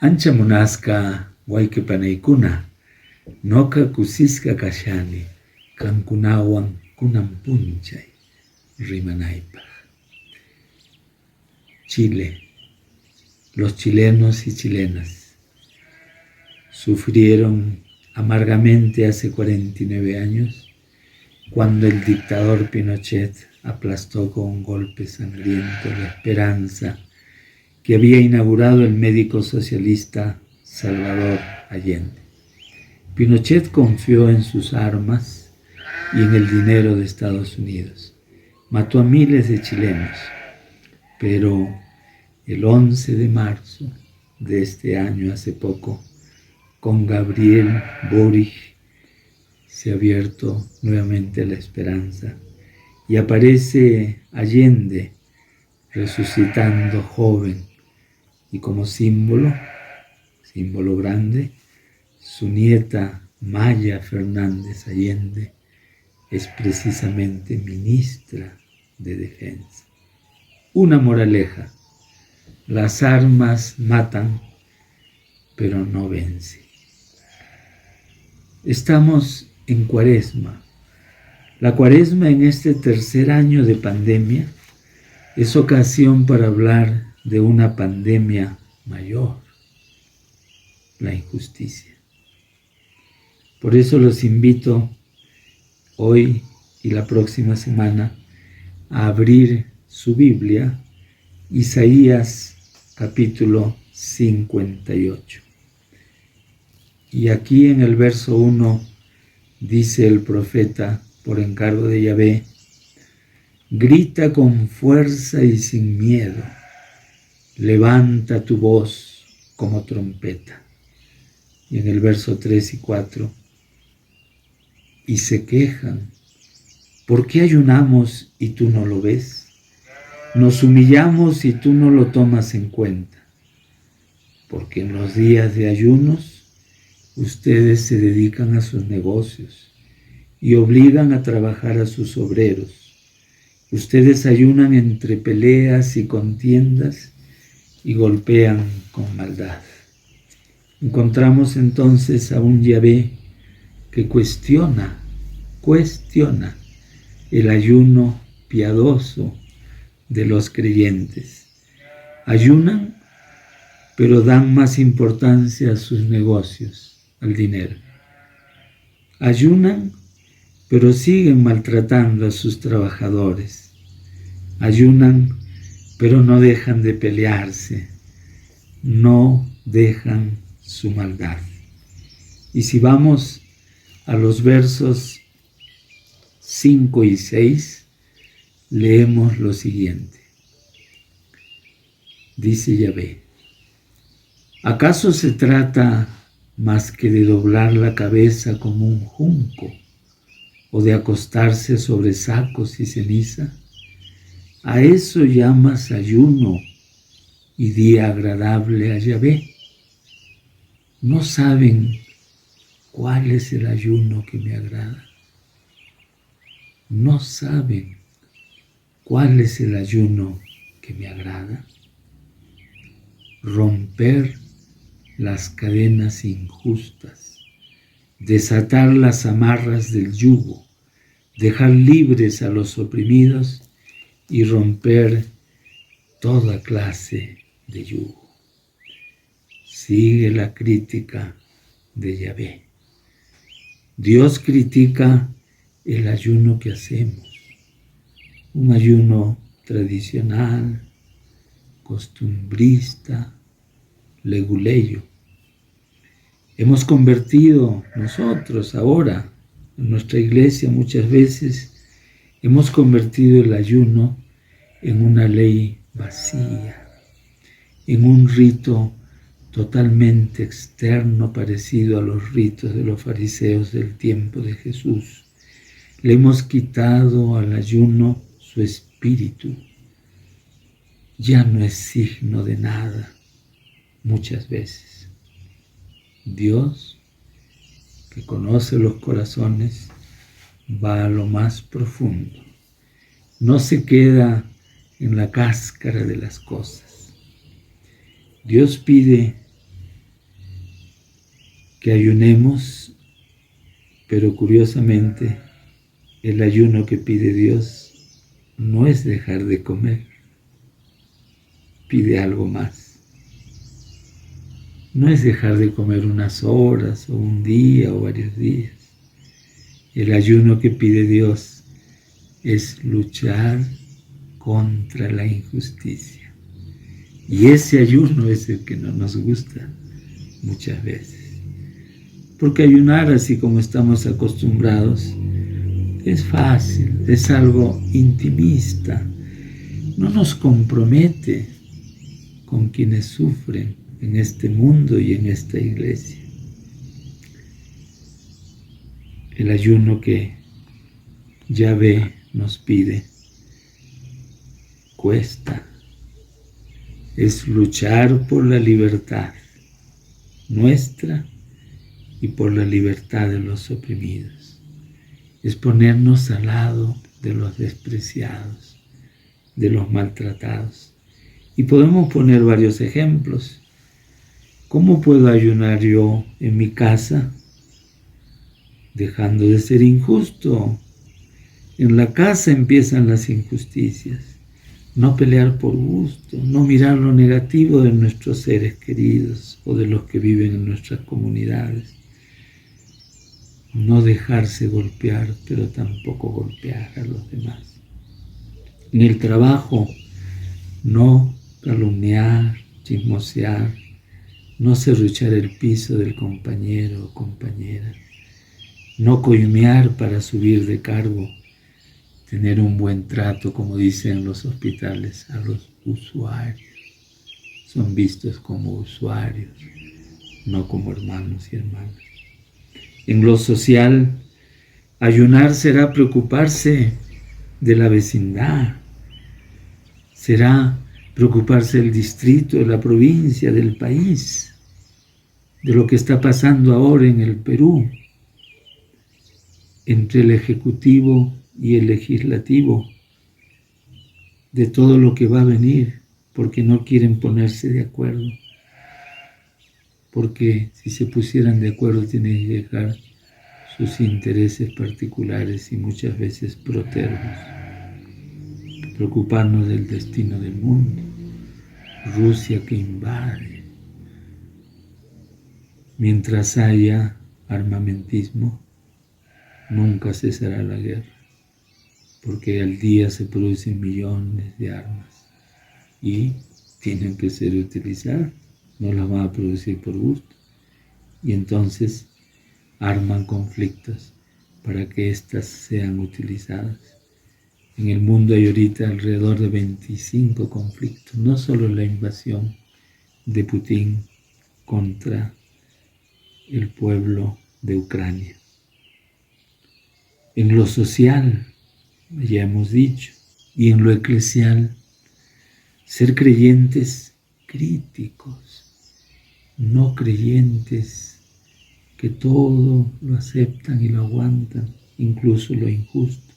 Ancha munasca wayqipanaykuna, noqa kusisqa kashani, kankunawan kunan punchay rimanaypaq. Chile, los chilenos y chilenas sufrieron amargamente hace 49 años cuando el dictador Pinochet aplastó con un golpe sangriento la esperanza que había inaugurado el médico socialista Salvador Allende. Pinochet confió en sus armas y en el dinero de Estados Unidos. Mató a miles de chilenos, pero el 11 de marzo de este año, hace poco, con Gabriel Boric, se ha abierto nuevamente la esperanza y aparece Allende resucitando joven y como símbolo grande, su nieta Maya Fernández Allende es precisamente ministra de Defensa. Una moraleja: las armas matan, pero no vencen. Estamos en Cuaresma. La Cuaresma en este tercer año de pandemia es ocasión para hablar de una pandemia mayor, la injusticia. Por eso los invito hoy y la próxima semana a abrir su Biblia, Isaías capítulo 58. Y aquí en el verso 1 dice el profeta por encargo de Yahvé: grita con fuerza y sin miedo, levanta tu voz como trompeta. Y en el verso 3 y 4, y se quejan: ¿por qué ayunamos y tú no lo ves? Nos humillamos y tú no lo tomas en cuenta. Porque en los días de ayunos ustedes se dedican a sus negocios y obligan a trabajar a sus obreros. Ustedes ayunan entre peleas y contiendas y golpean con maldad. Encontramos entonces a un Yahvé que cuestiona el ayuno piadoso de los creyentes. Ayunan, pero dan más importancia a sus negocios, al dinero. Ayunan, pero siguen maltratando a sus trabajadores. Ayunan, pero no dejan de pelearse, no dejan su maldad. Y si vamos a los versos 5 y 6, leemos lo siguiente. Dice Yahvé: ¿acaso se trata más que de doblar la cabeza como un junco o de acostarse sobre sacos y ceniza? ¿A eso llamas ayuno y día agradable a Yahvé? ¿No saben cuál es el ayuno que me agrada? ¿No saben cuál es el ayuno que me agrada? Romper las cadenas injustas, desatar las amarras del yugo, dejar libres a los oprimidos y romper toda clase de yugo. Sigue la crítica de Yahvé. Dios critica el ayuno que hacemos, un ayuno tradicional, costumbrista, leguleyo. Hemos convertido nosotros ahora, en nuestra iglesia muchas veces, hemos convertido el ayuno en una ley vacía, en un rito totalmente externo, parecido a los ritos de los fariseos del tiempo de Jesús. Le hemos quitado al ayuno su espíritu. Ya no es signo de nada muchas veces. Dios, que conoce los corazones, va a lo más profundo. No se queda en la cáscara de las cosas. Dios pide que ayunemos, pero curiosamente el ayuno que pide Dios no es dejar de comer, pide algo más. No es dejar de comer unas horas o un día o varios días. El ayuno que pide Dios es luchar contra la injusticia. Y ese ayuno es el que no nos gusta muchas veces. Porque ayunar así como estamos acostumbrados es fácil, es algo intimista, no nos compromete con quienes sufren en este mundo y en esta iglesia. El ayuno que Yahvé nos pide cuesta, es luchar por la libertad nuestra y por la libertad de los oprimidos. Es ponernos al lado de los despreciados, de los maltratados. Y podemos poner varios ejemplos. ¿Cómo puedo ayunar yo en mi casa? Dejando de ser injusto. En la casa empiezan las injusticias. No pelear por gusto, no mirar lo negativo de nuestros seres queridos o de los que viven en nuestras comunidades. No dejarse golpear, pero tampoco golpear a los demás. En el trabajo, no calumniar, chismosear, no serruchar el piso del compañero o compañera, no coimear para subir de cargo, tener un buen trato, como dicen los hospitales, a los usuarios. Son vistos como usuarios, no como hermanos y hermanas. En lo social, ayunar será preocuparse de la vecindad, será preocuparse del distrito, de la provincia, del país, de lo que está pasando ahora en el Perú, entre el Ejecutivo y el Legislativo, de todo lo que va a venir, porque no quieren ponerse de acuerdo. Porque si se pusieran de acuerdo tienen que dejar sus intereses particulares y muchas veces protervos. Preocuparnos del destino del mundo. Rusia que invade. Mientras haya armamentismo, nunca cesará la guerra, porque al día se producen millones de armas y tienen que ser utilizadas, no las van a producir por gusto. Y entonces arman conflictos para que éstas sean utilizadas. En el mundo hay ahorita alrededor de 25 conflictos, no solo la invasión de Putin contra el pueblo de Ucrania. En lo social, ya hemos dicho, y en lo eclesial, ser creyentes críticos, no creyentes que todo lo aceptan y lo aguantan, incluso lo injusto.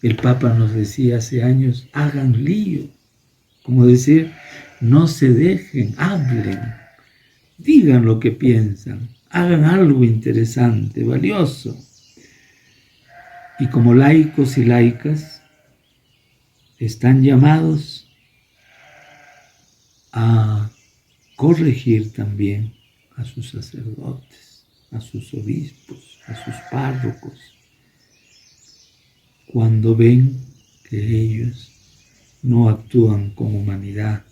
El Papa nos decía hace años, hagan lío, como decir, no se dejen, hablen, digan lo que piensan, hagan algo interesante, valioso. Y como laicos y laicas, están llamados a corregir también a sus sacerdotes, a sus obispos, a sus párrocos, cuando ven que ellos no actúan con humanidad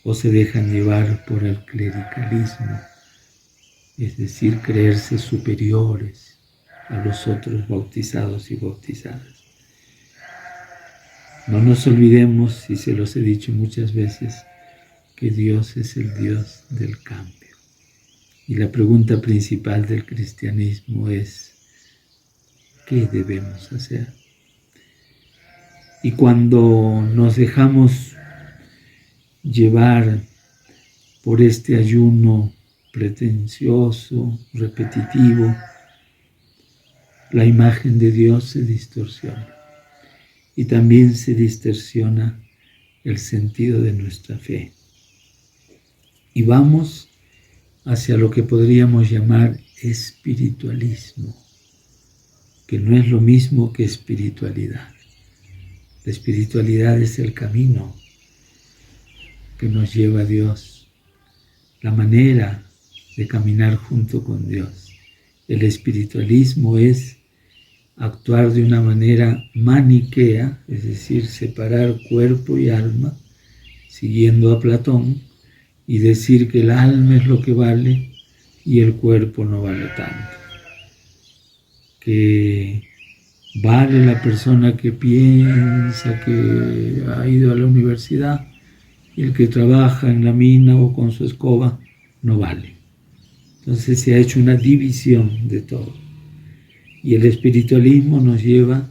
o se dejan llevar por el clericalismo, es decir, creerse superiores a los otros bautizados y bautizadas. No nos olvidemos, y se los he dicho muchas veces, que Dios es el Dios del cambio. Y la pregunta principal del cristianismo es, ¿qué debemos hacer? Y cuando nos dejamos llevar por este ayuno pretencioso, repetitivo, la imagen de Dios se distorsiona y también se distorsiona el sentido de nuestra fe. Y vamos hacia lo que podríamos llamar espiritualismo, que no es lo mismo que espiritualidad. La espiritualidad es el camino que nos lleva a Dios, la manera de caminar junto con Dios. El espiritualismo es actuar de una manera maniquea, es decir, separar cuerpo y alma, siguiendo a Platón, y decir que el alma es lo que vale y el cuerpo no vale tanto. Que vale la persona que piensa que ha ido a la universidad y el que trabaja en la mina o con su escoba no vale. Entonces se ha hecho una división de todo. Y el espiritualismo nos lleva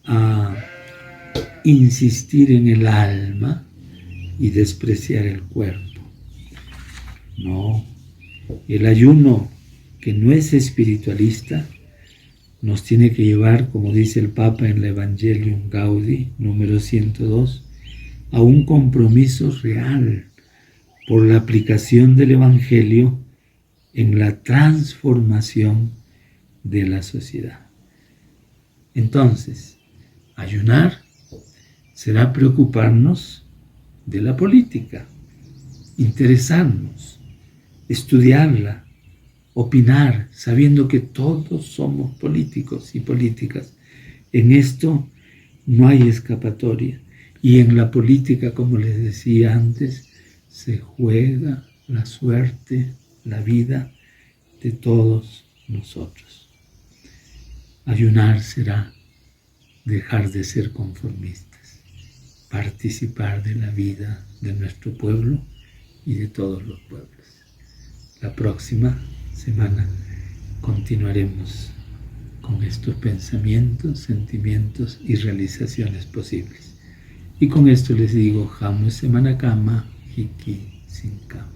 a insistir en el alma y despreciar el cuerpo. No, el ayuno que no es espiritualista nos tiene que llevar, como dice el Papa en la Evangelium Gaudi, número 102, a un compromiso real por la aplicación del Evangelio en la transformación de la sociedad. Entonces, ayunar será preocuparnos de la política, interesarnos, estudiarla, opinar, sabiendo que todos somos políticos y políticas. En esto no hay escapatoria. Y en la política, como les decía antes, se juega la suerte, la vida de todos nosotros. Ayunar será dejar de ser conformistas, participar de la vida de nuestro pueblo y de todos los pueblos. La próxima semana continuaremos con estos pensamientos, sentimientos y realizaciones posibles. Y con esto les digo, Hamu Semana Kama, Hiki Sin Kama.